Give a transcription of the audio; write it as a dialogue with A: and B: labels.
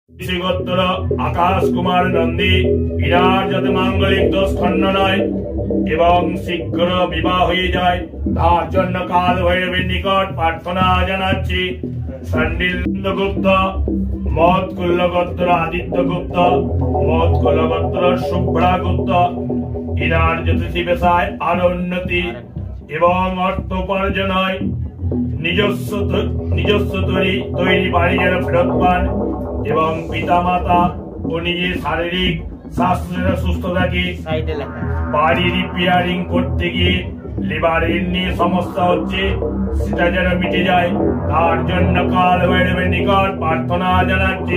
A: শ্রীগোত্র আকাশ Kumar Nandi inner যাতে মাঙ্গলিক দোষ খণ্ড নয় এবং শীঘ্র বিবাহ হয়ে যায় তার জন্য কাল ভৈরবের নিকট প্রার্থনা জানাচ্ছি। সন্ডিল গুপ্ত, মৎকুল্ল গোত্র আদিত্য গুপ্ত, মৎকুল্ল গোত্র শুভ্রা গুপ্ত ইনার জ্যোতিষী পেশায় আরো উন্নতি এবং অর্থ উপার্জন হয়। নিজস্ব তৈরি বাড়ি যেন ফেরত পান এবং পিতা মাতা ও নিজের শারীরিক স্বাস্থ্য সুস্থ থাকে। বাড়ি রিপেয়ারিং করতে গিয়ে লিভারের নিয়ে সমস্যা হচ্ছে সেটা যেন মিটে যায় তার জন্য কাল ভৈরবের নিকট প্রার্থনা জানাচ্ছি।